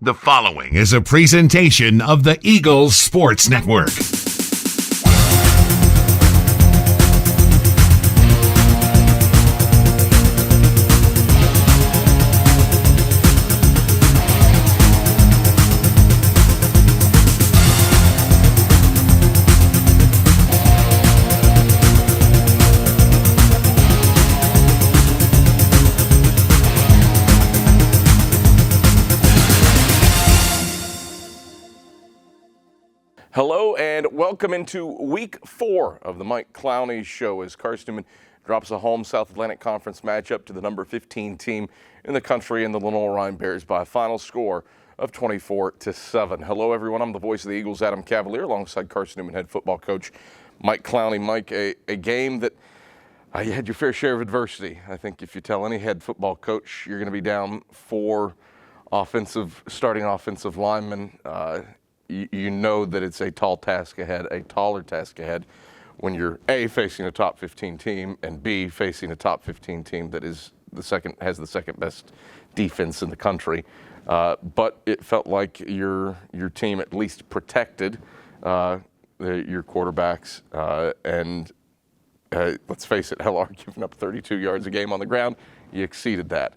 The following is a presentation of the Eagles Sports Network. Hello and welcome into week 4 of the Mike Clowney Show as Carson-Newman drops a home South Atlantic Conference matchup to the number 15 team in the country and the Lenoir-Rhyne Bears by a final score of 24-7. Hello everyone, I'm the voice of the Eagles, Adam Cavalier, alongside Carson-Newman head football coach Mike Clowney. Mike, a game that you had your fair share of adversity. I think if you tell any head football coach you're going to be down 4 starting offensive linemen, you know that it's a taller task ahead when you're A, facing a top 15 team, and B, facing a top 15 team that has the second best defense in the country. But it felt like your team at least protected your quarterbacks, and let's face it, LR giving up 32 yards a game on the ground, you exceeded that.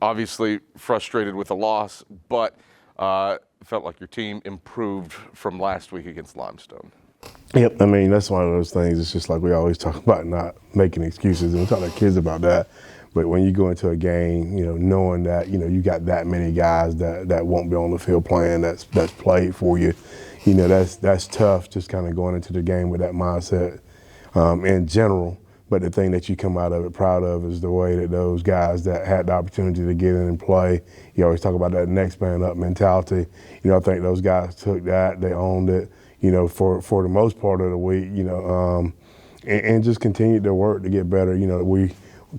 Obviously frustrated with the loss, but felt like your team improved from last week against Limestone. Yep, I mean, that's one of those things. It's just like we always talk about not making excuses, and we talk to kids about that. But when you go into a game, knowing that, you got that many guys that won't be on the field playing, that's played for you, that's tough, just kind of going into the game with that mindset in general. But the thing that you come out of it proud of is the way that those guys that had the opportunity to get in and play, you always talk about that next man up mentality. I think those guys took that, they owned it, for the most part of the week, and just continued to work to get better.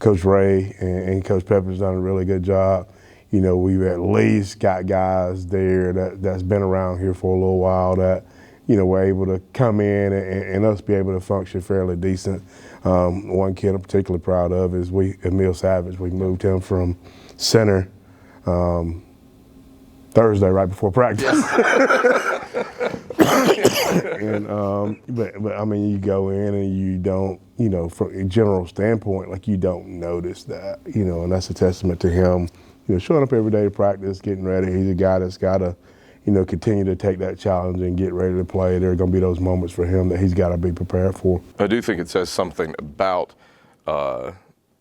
Coach Ray and Coach Pepper's done a really good job. We've at least got guys there that's been around here for a little while that, we're able to come in and us be able to function fairly decent. One kid I'm particularly proud of is Emil Savage. We moved him from center Thursday right before practice. And but I mean, you go in and you don't, from a general standpoint, like you don't notice that, and that's a testament to him, showing up every day to practice, getting ready. He's a guy that's got to, continue to take that challenge and get ready to play. There are going to be those moments for him that he's got to be prepared for. I do think it says something about the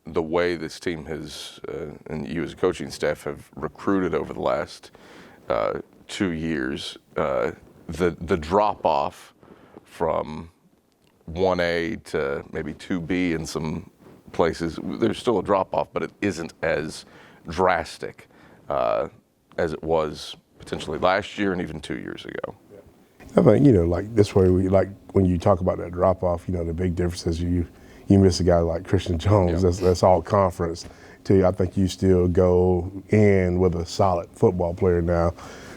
way this team has, and you as a coaching staff have recruited over the last 2 years. The drop-off from 1A to maybe 2B in some places, there's still a drop-off, but it isn't as drastic as it was potentially last year and even 2 years ago. I think, like this way, when you talk about that drop-off, the big difference is you miss a guy like Christian Jones. Yep. That's all conference. I think you still go in with a solid football player now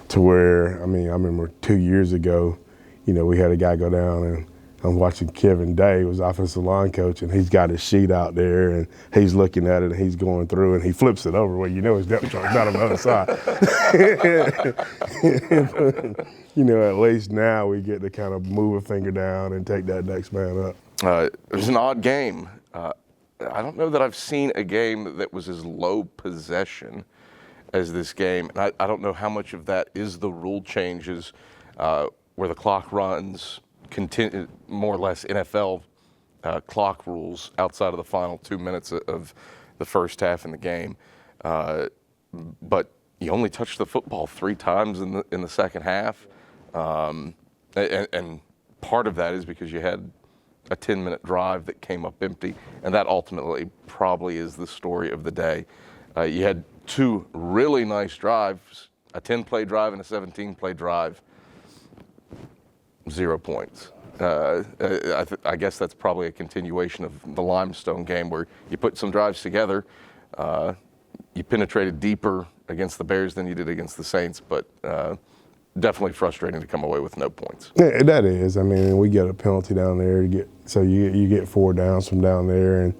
to where, I remember 2 years ago, we had a guy go down and I'm watching Kevin Day, was offensive line coach, and he's got his sheet out there and he's looking at it and he's going through and he flips it over where his depth chart's not on the other side. At least now we get to kind of move a finger down and take that next man up. It was an odd game. I don't know that I've seen a game that was as low possession as this game. And I don't know how much of that is the rule changes where the clock runs more or less NFL clock rules outside of the final 2 minutes of the first half in the game. But you only touched the football 3 times in the second half. And part of that is because you had a 10-minute drive that came up empty, and that ultimately probably is the story of the day. You had 2 really nice drives, a 10-play drive and a 17-play drive. 0 points. I guess that's probably a continuation of the Limestone game where you put some drives together. You penetrated deeper against the Bears than you did against the Saints, but definitely frustrating to come away with no points. Yeah, that is. We get a penalty down there. You get 4 downs from down there, and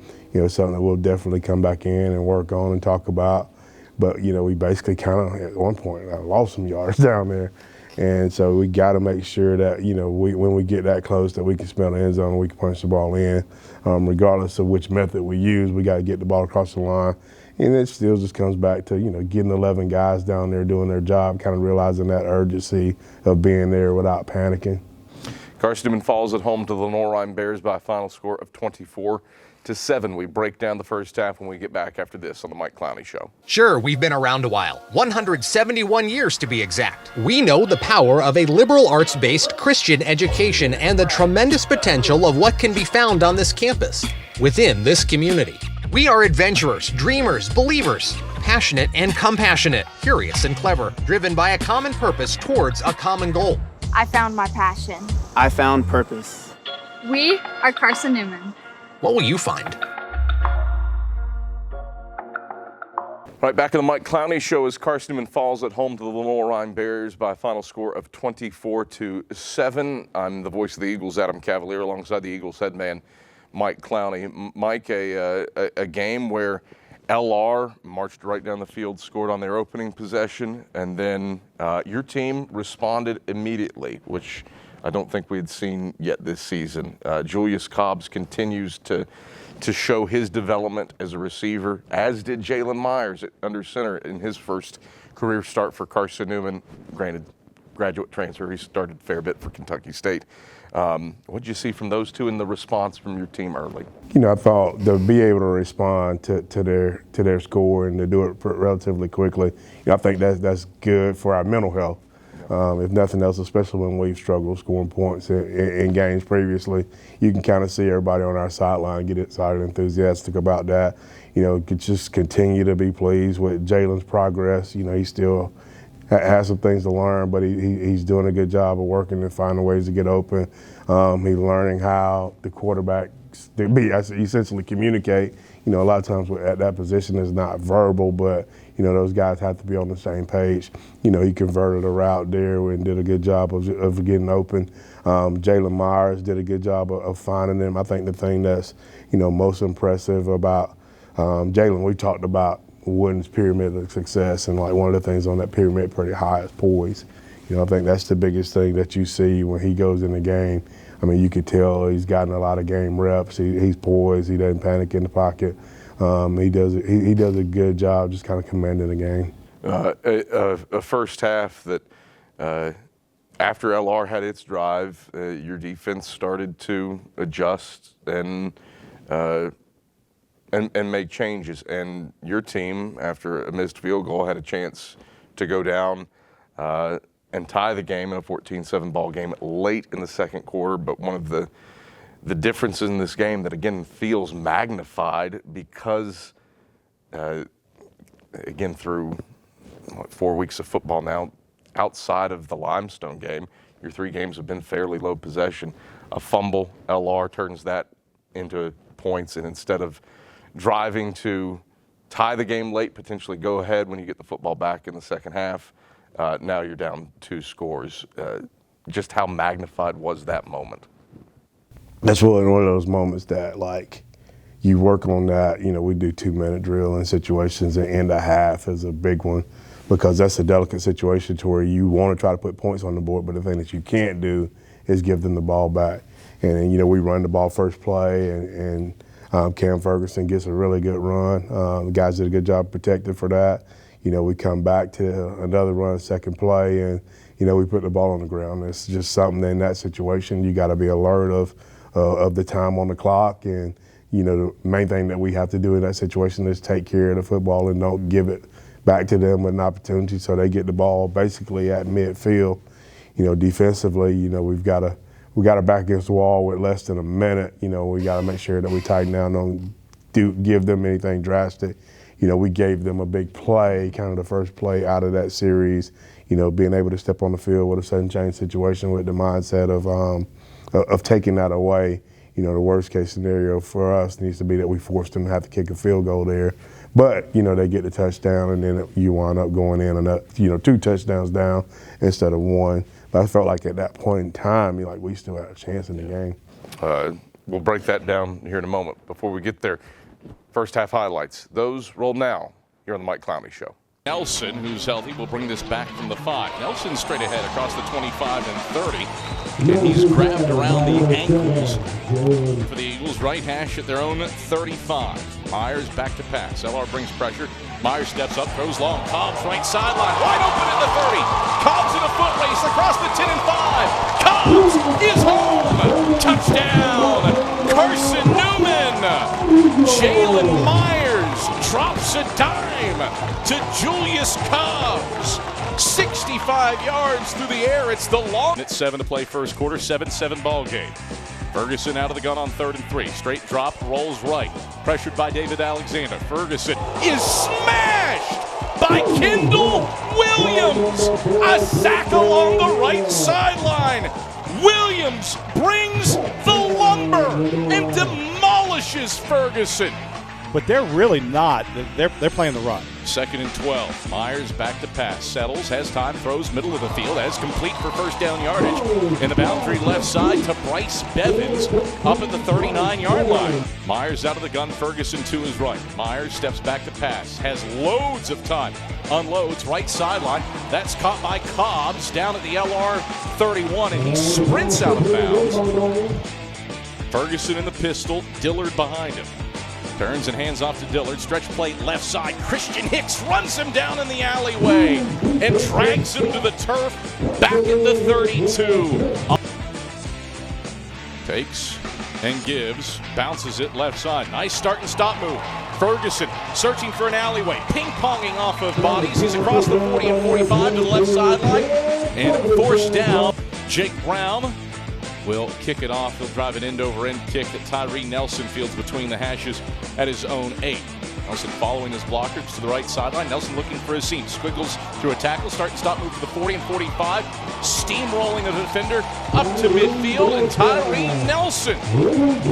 something that we'll definitely come back in and work on and talk about. But, we basically kind of, at one point, lost some yards down there. And so we got to make sure that, when we get that close, that we can smell the end zone and we can punch the ball in. Regardless of which method we use, we got to get the ball across the line. And it still just comes back to, getting 11 guys down there doing their job, kind of realizing that urgency of being there without panicking. Carson-Newman falls at home to the Lenoir-Rhyne Bears by a final score of 24-7. We break down the first half when we get back after this on the Mike Clowney Show. Sure, we've been around a while, 171 years to be exact. We know the power of a liberal arts-based Christian education and the tremendous potential of what can be found on this campus, within this community. We are adventurers, dreamers, believers, passionate and compassionate, curious and clever, driven by a common purpose towards a common goal. I found my passion. I found purpose. We are Carson-Newman. What will you find? Right back in the Mike Clowney Show as Carson-Newman falls at home to the Lenoir-Rhyne Bears by a final score of 24-7. I'm the voice of the Eagles, Adam Cavalier, alongside the Eagles head man, Mike Clowney. Mike, a game where LR marched right down the field, scored on their opening possession, and then your team responded immediately, which I don't think we had seen yet this season. Julius Cobbs continues to show his development as a receiver, as did Jalen Myers at under center in his first career start for Carson-Newman. Granted, graduate transfer, he started a fair bit for Kentucky State. What did you see from those two in the response from your team early? I thought to be able to respond to their score and to do it relatively quickly, I think that's good for our mental health. If nothing else, especially when we've struggled scoring points in games previously, you can kind of see everybody on our sideline get excited and enthusiastic about that. Could just continue to be pleased with Jalen's progress. He still has some things to learn, but he's doing a good job of working and finding ways to get open. He's learning how the quarterback essentially communicate. A lot of times at that position is not verbal, but those guys have to be on the same page. He converted a route there and did a good job of getting open. Jalen Myers did a good job of finding them. I think the thing that's most impressive about Jalen, we talked about Wooden's pyramid of success, and like one of the things on that pyramid pretty high is poise. I think that's the biggest thing that you see when he goes in the game. I mean, you could tell he's gotten a lot of game reps. He's poised. He doesn't panic in the pocket. He does a good job just kind of commanding the game. A first half that after LR had its drive, your defense started to adjust and make changes. And your team, after a missed field goal, had a chance to go down and tie the game in a 14-7 ball game late in the second quarter. But one of the differences in this game that, again, feels magnified because, again, through 4 weeks of football now, outside of the Limestone game, your three games have been fairly low possession. A fumble, LR turns that into points, and instead of driving to tie the game late, potentially go ahead when you get the football back in the second half, now you're down 2 scores. Just how magnified was that moment? That's really one of those moments that, like, you work on that. We do 2-minute drill in situations, and end a half is a big one because that's a delicate situation to where you want to try to put points on the board, but the thing that you can't do is give them the ball back. And we run the ball first play, and Cam Ferguson gets a really good run. The guys did a good job protecting for that. We come back to another run, second play, and, we put the ball on the ground. It's just something in that situation you got to be alert of the time on the clock. And, the main thing that we have to do in that situation is take care of the football and don't give it back to them with an opportunity so they get the ball basically at midfield. Defensively, we've got to back against the wall with less than a minute. We got to make sure that we tighten down, don't give them anything drastic. We gave them a big play, kind of the first play out of that series, being able to step on the field with a sudden change situation with the mindset of taking that away. The worst case scenario for us needs to be that we force them to have to kick a field goal there. But, they get the touchdown, and then you wind up going in and, 2 touchdowns down instead of 1. But I felt like at that point in time, we still had a chance in the game. We'll break that down here in a moment. Before we get there, first half highlights. Those roll now here on the Mike Clowney Show. Nelson, who's healthy, will bring this back from the 5. Nelson straight ahead across the 25 and 30. And he's grabbed around the ankles for the Eagles. Right hash at their own 35. Myers back to pass. LR brings pressure. Myers steps up, throws long. Cobbs right sideline, wide open at the 30. Cobbs in a foot race across the 10 and 5. Cobbs is home. Touchdown. Carson-Newman. Jalen Myers drops a dime to Julius Cobbs. 65 yards through the air. It's the long. It's 7 to play first quarter, 7-7 ball game. Ferguson out of the gun on 3rd and 3. Straight drop, rolls right. Pressured by David Alexander. Ferguson is smashed by Kendall Williams. A sack along the right sideline. Williams brings the lumber and demolishes Ferguson. But they're really not. They're playing the run. 2nd and 12. Myers back to pass. Settles, has time, throws middle of the field, has complete for first down yardage. In the boundary left side to Bryce Bevins up at the 39-yard line. Myers out of the gun, Ferguson to his right. Myers steps back to pass, has loads of time. Unloads, right sideline. That's caught by Cobbs down at the LR 31, and he sprints out of bounds. Ferguson in the pistol, Dillard behind him. Turns and hands off to Dillard. Stretch play left side. Christian Hicks runs him down in the alleyway and drags him to the turf back at the 32. Takes and gives. Bounces it left side. Nice start and stop move. Ferguson searching for an alleyway. Ping-ponging off of bodies. He's across the 40 and 45 to the left sideline. And forced down. Jake Brown will kick it off. He'll drive an end-over-end kick that Tyree Nelson fields between the hashes at his own 8. Nelson following his blockers to the right sideline. Nelson looking for his seam. Squiggles through a tackle. Start and stop move to the 40 and 45. Steamrolling a defender up to midfield. And Tyree Nelson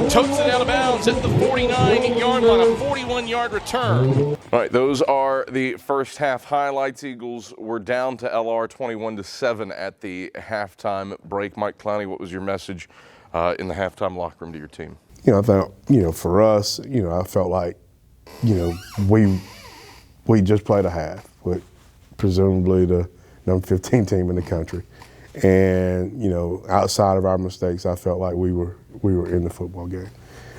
totes it out of bounds at the 49-yard line. A 41-yard return. All right, those are the first half highlights. Eagles were down to LR 21-7 at the halftime break. Mike Clowney, what was your message in the halftime locker room to your team? I thought, for us, I felt like, we just played a half with presumably the number 15 team in the country. And, outside of our mistakes, I felt like we were in the football game.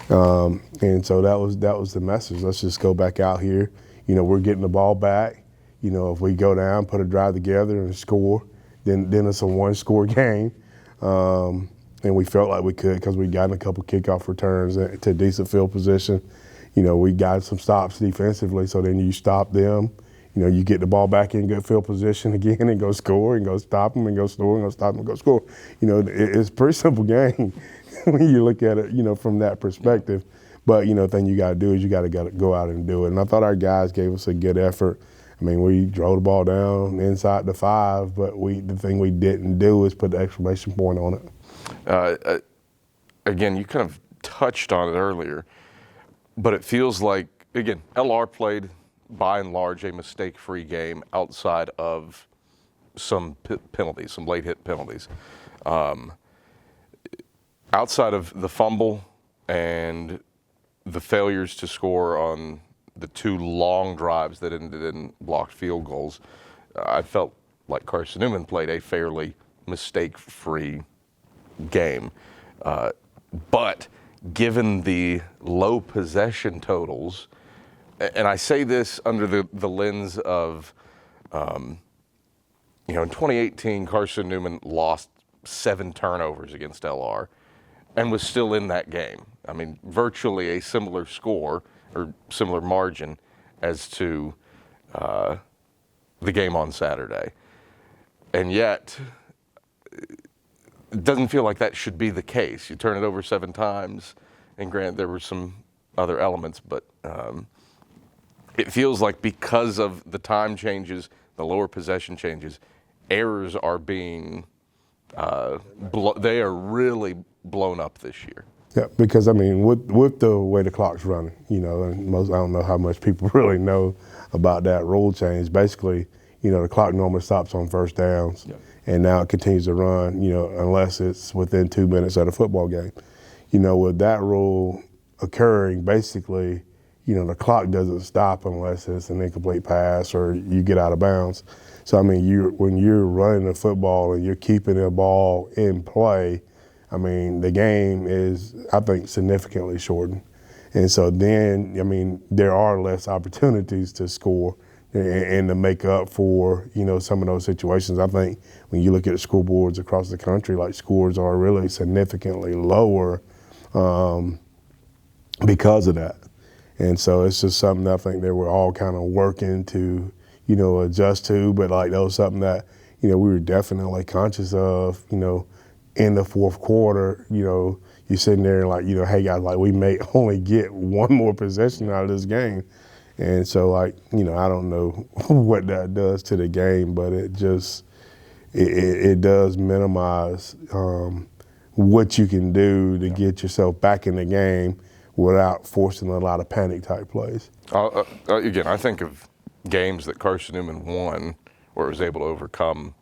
And so that was the message. Let's just go back out here. We're getting the ball back. If we go down, put a drive together and score, then it's a one-score game. And we felt like we could because we got in a couple kickoff returns to decent field position. We got some stops defensively, so then you stop them. You get the ball back in good field position again and go score and go stop them and go score and go stop them and go score. It's a pretty simple game when you look at it, from that perspective. But, the thing you got to do is you got to go out and do it. And I thought our guys gave us a good effort. I mean, we drove the ball down inside the 5, but the thing we didn't do is put the exclamation point on it. Again, you kind of touched on it earlier, but it feels like, again, LR played by and large a mistake-free game outside of some penalties, some late hit penalties. Outside of the fumble and the failures to score on the 2 long drives that ended in blocked field goals, I felt like Carson-Newman played a fairly mistake-free game. But given the low possession totals, and I say this under the lens of, in 2018, Carson-Newman lost 7 turnovers against LR and was still in that game. I mean, virtually a similar score or similar margin as to the game on Saturday. And yet, it doesn't feel like that should be the case. You turn it over 7 times, and granted, there were some other elements, but it feels like because of the time changes, the lower possession changes, errors are being, they are really blown up this year. Yeah, because, with the way the clock's running, and I don't know how much people really know about that rule change. Basically, the clock normally stops on first downs, and now it continues to run, unless it's within 2 minutes of the football game. With that rule occurring, basically, the clock doesn't stop unless it's an incomplete pass or you get out of bounds. So, I mean, when you're running the football and you're keeping the ball in play, I mean, the game is, I think, significantly shortened. And so then, I mean, there are less opportunities to score and to make up for, some of those situations. I think when you look at the school boards across the country, like, scores are really significantly lower because of that. And so it's just something I think that we're all kind of working to, adjust to. But, like, that was something that, we were definitely conscious of, in the fourth quarter. You're sitting there like, hey, guys, like, we may only get one more possession out of this game. And so, like, I don't know what that does to the game, but it just, it does minimize what you can do to get yourself back in the game without forcing a lot of panic type plays. Again, I think of games that Carson-Newman won where it was able to overcome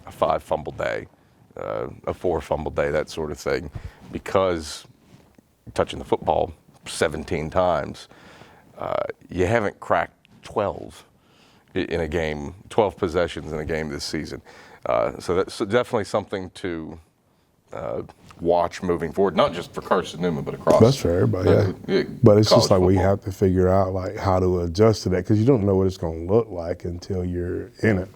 a 5 fumble day, a 4 fumble day, that sort of thing, because touching the football 17 times, you haven't cracked 12 in a game, 12 possessions in a game this season. So that's definitely something to watch moving forward, not just for Carson-Newman, but across. That's for everybody, yeah. But it's just like football. we have to figure out, like, how to adjust to that, because you don't know what it's going to look like until you're in it.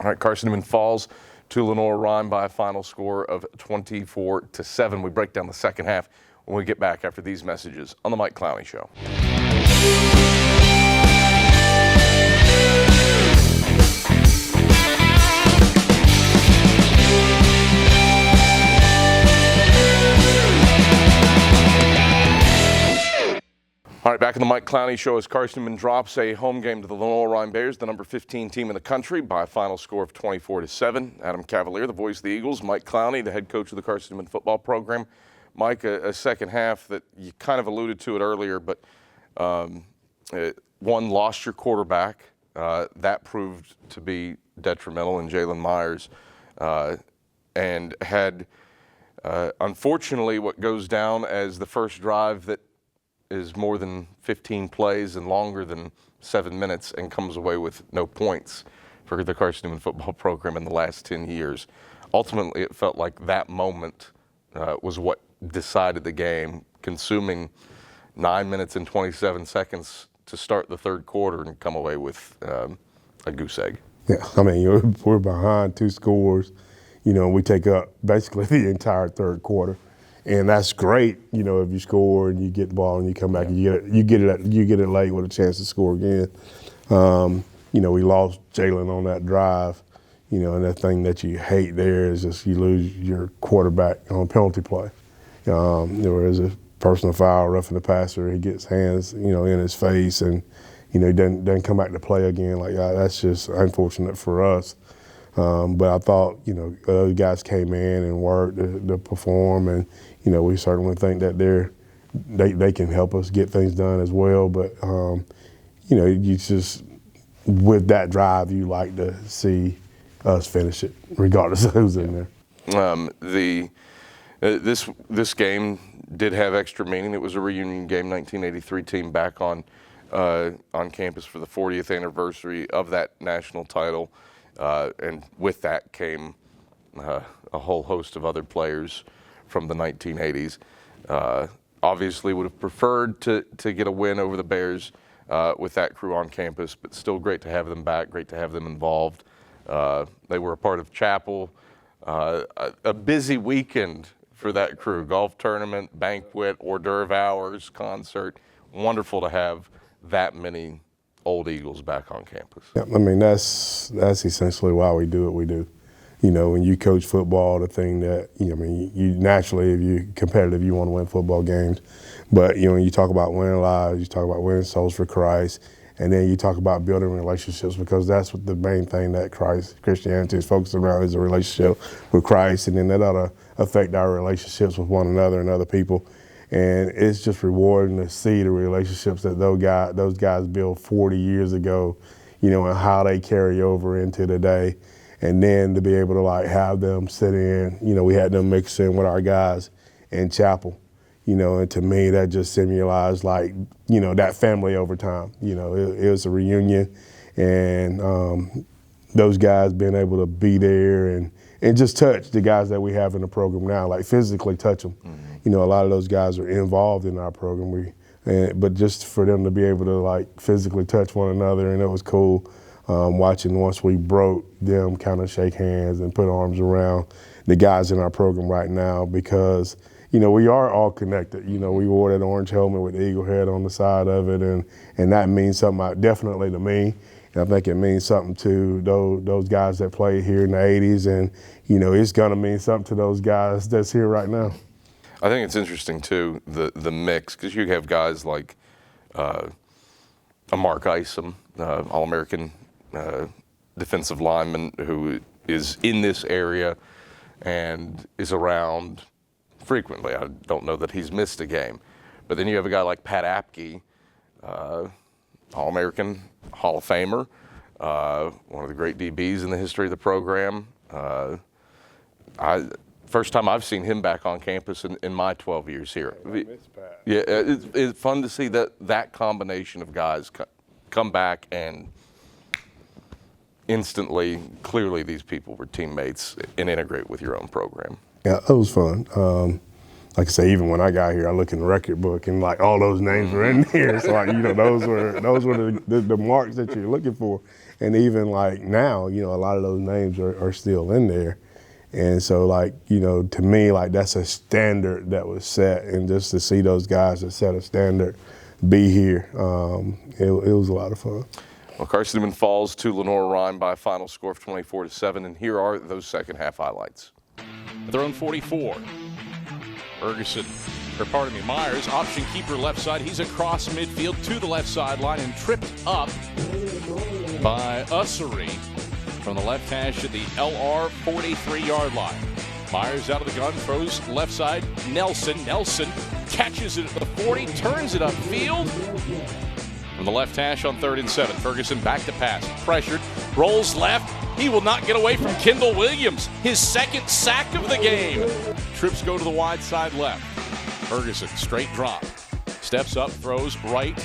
All right, Carson-Newman falls to Lenoir-Rhyne by a final score of 24-7. We break down the second half when we get back after these messages on the Mike Clowney Show. All right, back in the Mike Clowney Show as Carson-Newman drops a home game to the Lenoir-Rhyne Bears, the number 15 team in the country, by a final score of 24-7. Adam Cavalier, the voice of the Eagles, Mike Clowney, the head coach of the Carson-Newman football program. Mike, a second half that you kind of alluded to it earlier, but one, lost your quarterback. That proved to be detrimental in Jalen Myers, and had, unfortunately, what goes down as the first drive that is more than 15 plays and longer than 7 minutes and comes away with no points for the Carson-Newman football program in the last 10 years. Ultimately, it felt like that moment was what decided the game, consuming 9 minutes and 27 seconds to start the third quarter and come away with a goose egg. Yeah, I mean, we're behind 2 scores. We take up basically the entire third quarter. And that's great, if you score and you get the ball and you come back and you get it late with a chance to score again. We lost Jalen on that drive, and that thing that you hate there is just you lose your quarterback on a penalty play. There is a personal foul, roughing the passer, he gets hands, in his face, and he doesn't come back to play again. Like, that's just unfortunate for us. But I thought, those guys came in and worked to perform, and we certainly think that they can help us get things done as well. But you just, with that drive, you like to see us finish it, regardless of who's in there. This game did have extra meaning. It was a reunion game, 1983 team back on campus for the 40th anniversary of that national title. And with that came a whole host of other players from the 1980s. Obviously would have preferred to get a win over the Bears with that crew on campus, but still great to have them back, great to have them involved. They were a part of chapel, a busy weekend for that crew, golf tournament, banquet, hors d'oeuvre hours, concert. Wonderful to have that many old Eagles back on campus. Yeah, I mean, that's essentially why we do what we do. When you coach football, the thing that, you naturally, if you're competitive, you want to win football games. But, when you talk about winning lives, you talk about winning souls for Christ, and then you talk about building relationships, because that's what the main thing that Christianity is focused around, is a relationship with Christ, and then that ought to affect our relationships with one another and other people. And it's just rewarding to see the relationships that those guys built 40 years ago, and how they carry over into today. And then to be able to have them sit in, we had them mix in with our guys in chapel, and to me that just symbolized like, that family over time. It was a reunion, and those guys being able to be there and just touch the guys that we have in the program now, like physically touch them. A lot of those guys are involved in our program. But just for them to be able to like physically touch one another, and it was cool watching once we broke them kind of shake hands and put arms around the guys in our program right now, because we are all connected. We wore that orange helmet with the eagle head on the side of it, and that means something definitely to me. And I think it means something to those guys that played here in the 80s, and it's gonna mean something to those guys that's here right now. I think it's interesting too, the mix, because you have guys like a Mark Isom, All-American defensive lineman who is in this area and is around frequently. I don't know that he's missed a game. But then you have a guy like Pat Apke, All-American, Hall of Famer, one of the great DBs in the history of the program. First time I've seen him back on campus in my 12 years here. Yeah, it's fun to see that combination of guys come back and instantly, clearly these people were teammates and integrate with your own program. Yeah, it was fun. Like I say, even when I got here, I look in the record book and like all those names were in there. So like, those were the marks that you're looking for. And even like now, a lot of those names are still in there. And so like, to me, like that's a standard that was set, and just to see those guys that set a standard be here, it was a lot of fun. Well, Carson-Newman falls to Lenoir-Rhyne by a final score of 24-7, and here are those second half highlights. Their own 44. Myers, option keeper left side. He's across midfield to the left sideline and tripped up by Ussery from the left hash at the LR 43-yard line. Myers out of the gun, throws left side. Nelson catches it at the 40, turns it upfield. From the left hash on 3rd and 7. Ferguson back to pass. Pressured. Rolls left. He will not get away from Kendall Williams. His second sack of the game. Trips go to the wide side left. Ferguson, straight drop. Steps up, throws right.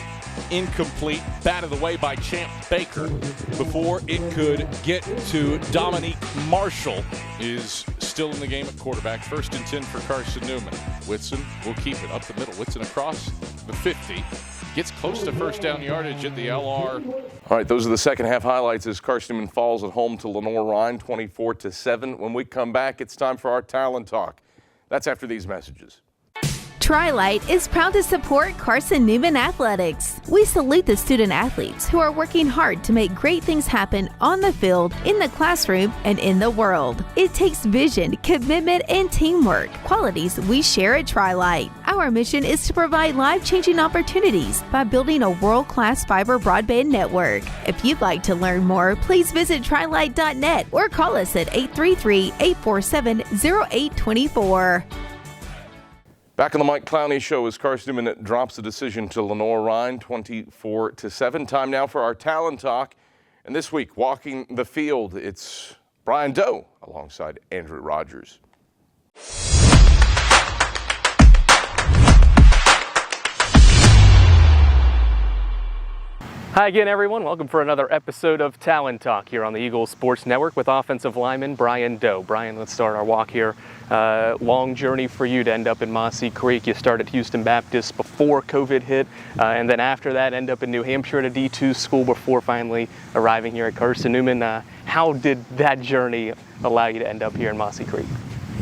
Incomplete. Batted away by Champ Baker before it could get to Dominique Marshall. Is still in the game at quarterback. 1st and 10 for Carson-Newman. Whitson will keep it up the middle. Whitson across the 50. Gets close to first down yardage at the LR. All right, those are the second half highlights as Carson-Newman falls at home to Lenoir-Rhyne 24-7. When we come back, it's time for our Talent Talk. That's after these messages. Tri-Light is proud to support Carson-Newman Athletics. We salute the student athletes who are working hard to make great things happen on the field, in the classroom, and in the world. It takes vision, commitment, and teamwork, qualities we share at Tri-Light. Our mission is to provide life-changing opportunities by building a world-class fiber broadband network. If you'd like to learn more, please visit trilight.net or call us at 833-847-0824. Back on the Mike Clowney Show as Carson-Newman drops the decision to Lenoir-Rhyne 24-7. Time now for our Talent Talk. And this week, walking the field, it's Brian Doe alongside Andrew Rogers. Hi again, everyone. Welcome for another episode of Talent Talk here on the Eagles Sports Network with offensive lineman Brian Doe. Brian, let's start our walk here. Long journey for you to end up in Mossy Creek. You started Houston Baptist before COVID hit, and then after that end up in New Hampshire at a D2 school before finally arriving here at Carson-Newman. How did that journey allow you to end up here in Mossy Creek?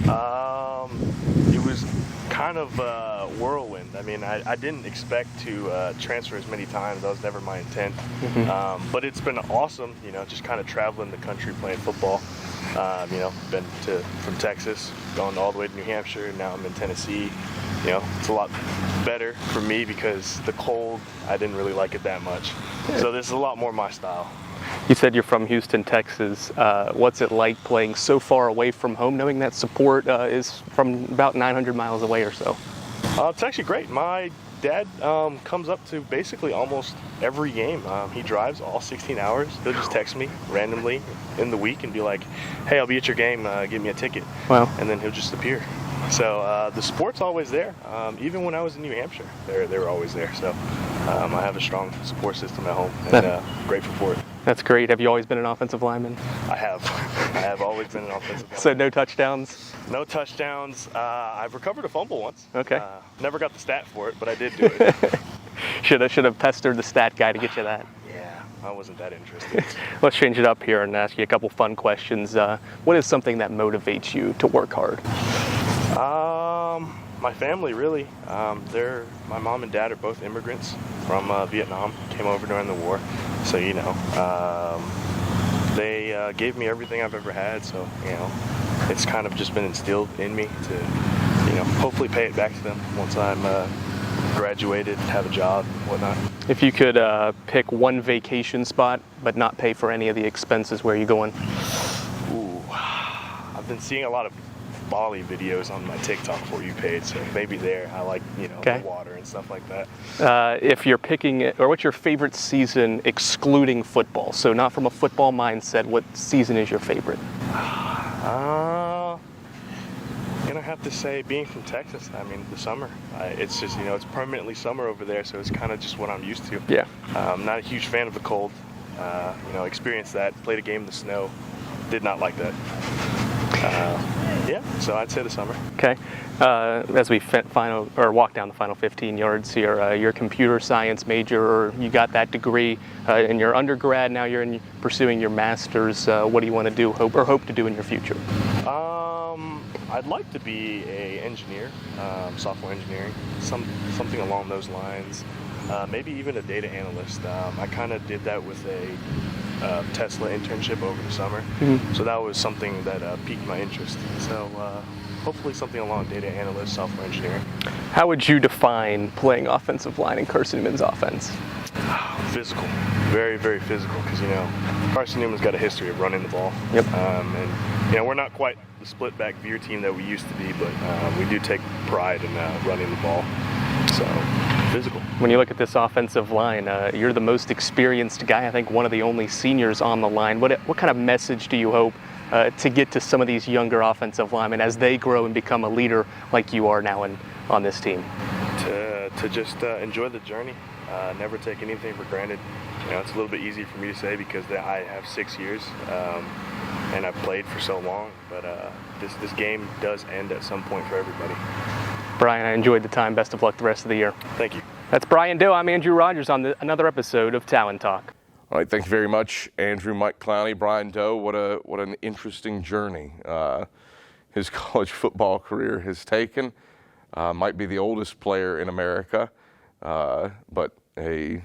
It was kind of whirlwind. I mean, I didn't expect to transfer as many times. That was never my intent. But it's been awesome, just kind of traveling the country playing football. Been from Texas, gone all the way to New Hampshire, and now I'm in Tennessee. It's a lot better for me because the cold, I didn't really like it that much. So this is a lot more my style. You said you're from Houston, Texas. What's it like playing so far away from home, knowing that support is from about 900 miles away or so? It's actually great. My dad comes up to basically almost every game. He drives all 16 hours. He'll just text me randomly in the week and be like, hey, I'll be at your game. Get me a ticket. Wow. And then he'll just appear. So the support's always there. Even when I was in New Hampshire, they were always there. So I have a strong support system at home, and grateful for it. That's great. Have you always been an offensive lineman? I have. I have always been an offensive lineman. So no touchdowns? No touchdowns. I've recovered a fumble once. Okay. Never got the stat for it, but I did do it. Should have pestered the stat guy to get you that. Yeah, I wasn't that interested. Let's change it up here and ask you a couple fun questions. What is something that motivates you to work hard? My family, really. My mom and dad are both immigrants from Vietnam, came over during the war. So, they gave me everything I've ever had. So, it's kind of just been instilled in me to, hopefully pay it back to them once I'm graduated, have a job, whatnot. If you could pick one vacation spot but not pay for any of the expenses, where are you going? Ooh, I've been seeing a lot of Bali videos on my TikTok For You page, so maybe there. I like, the water and stuff like that. If you're picking it, or what's your favorite season excluding football? So not from a football mindset, what season is your favorite? I'm gonna have to say, being from Texas, the summer. It's just, it's permanently summer over there, so it's kind of just what I'm used to. Yeah. I'm not a huge fan of the cold. Experienced that, played a game in the snow, did not like that. So I'd say the summer. Okay. As we walk down the final 15 yards here, you're a computer science major, you got that degree in your undergrad, now you're pursuing your master's. What do you want to do, hope to do in your future? I'd like to be an engineer, software engineering, something along those lines. Maybe even a data analyst. I kind of did that with a Tesla internship over the summer. Mm-hmm. So that was something that piqued my interest. So hopefully something along data analyst, software engineering. How would you define playing offensive line in Carson-Newman's offense? Physical, very, very physical, because Carson-Newman's got a history of running the ball. Yep. And we're not quite the split back veer team that we used to be, but we do take pride in running the ball. So, physical. When you look at this offensive line, you're the most experienced guy, I think one of the only seniors on the line. What kind of message do you hope to get to some of these younger offensive linemen as they grow and become a leader like you are now on this team? To just enjoy the journey, never take anything for granted. It's a little bit easy for me to say because I have 6 years and I've played for so long, but this game does end at some point for everybody. Brian, I enjoyed the time. Best of luck the rest of the year. Thank you. That's Brian Doe. I'm Andrew Rogers on another episode of Talent Talk. All right, thank you very much, Andrew, Mike Clowney, Brian Doe. What an interesting journey his college football career has taken. Might be the oldest player in America, but a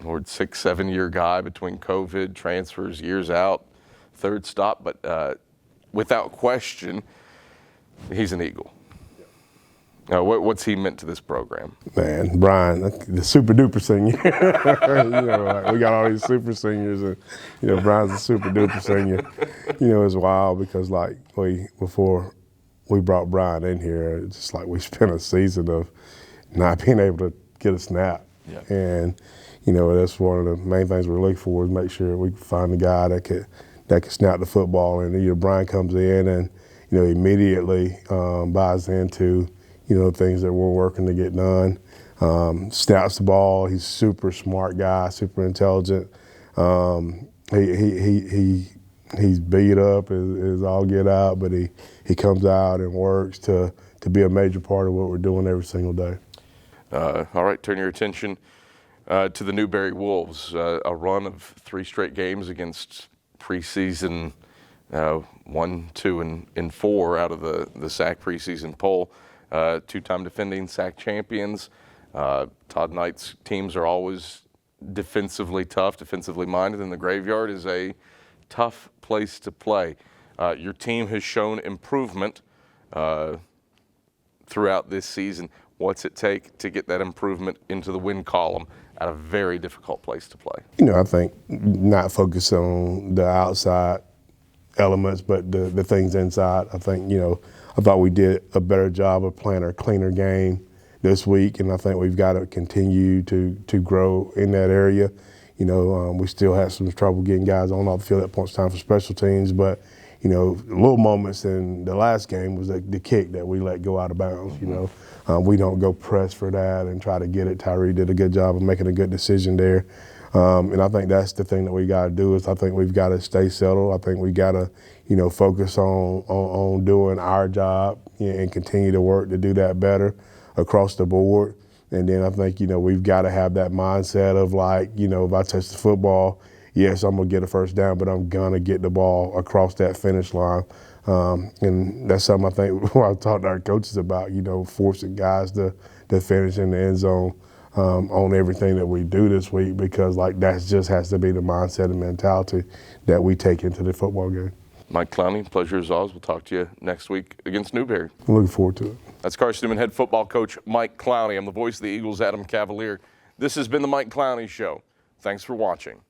6-7 year guy between COVID, transfers, years out, third stop. But without question, he's an Eagle. What's he meant to this program? Man, Brian, the super duper senior. We got all these super seniors, and Brian's a super duper senior. It's wild because before we brought Brian in here, it's just like we spent a season of not being able to get a snap. Yeah. And that's one of the main things we're looking for is make sure we find a guy that could snap the football. And Brian comes in and immediately buys into things that we're working to get done. Snaps the ball. He's a super smart guy, super intelligent. He's beat up as all get out, but he comes out and works to be a major part of what we're doing every single day. All right, turn your attention to the Newberry Wolves. A run of 3 straight games against preseason 1, 2, and 4 out of the SAC preseason poll. 2-time defending SAC champions. Todd Knight's teams are always defensively tough, defensively minded, and the Graveyard is a tough place to play. Your team has shown improvement throughout this season. What's it take to get that improvement into the win column at a very difficult place to play? I think not focus on the outside elements, but the things inside. I think, I thought we did a better job of playing a cleaner game this week, and I think we've got to continue to grow in that area. We still had some trouble getting guys on off the field at points of time for special teams, but little moments in the last game was the kick that we let go out of bounds. We don't go press for that and try to get it. Tyree did a good job of making a good decision there. And I think that's the thing that we got to do is I think we've got to stay settled. I think we got to, focus on doing our job and continue to work to do that better across the board. And then I think, we've got to have that mindset of like, if I touch the football, yes, I'm going to get a first down, but I'm going to get the ball across that finish line. And that's something I think I talked to our coaches about, forcing guys to finish in the end zone on everything that we do this week because, like, that just has to be the mindset and mentality that we take into the football game. Mike Clowney, pleasure as always. We'll talk to you next week against Newberry. I'm looking forward to it. That's Carson-Newman head football coach Mike Clowney. I'm the voice of the Eagles, Adam Cavalier. This has been the Mike Clowney Show. Thanks for watching.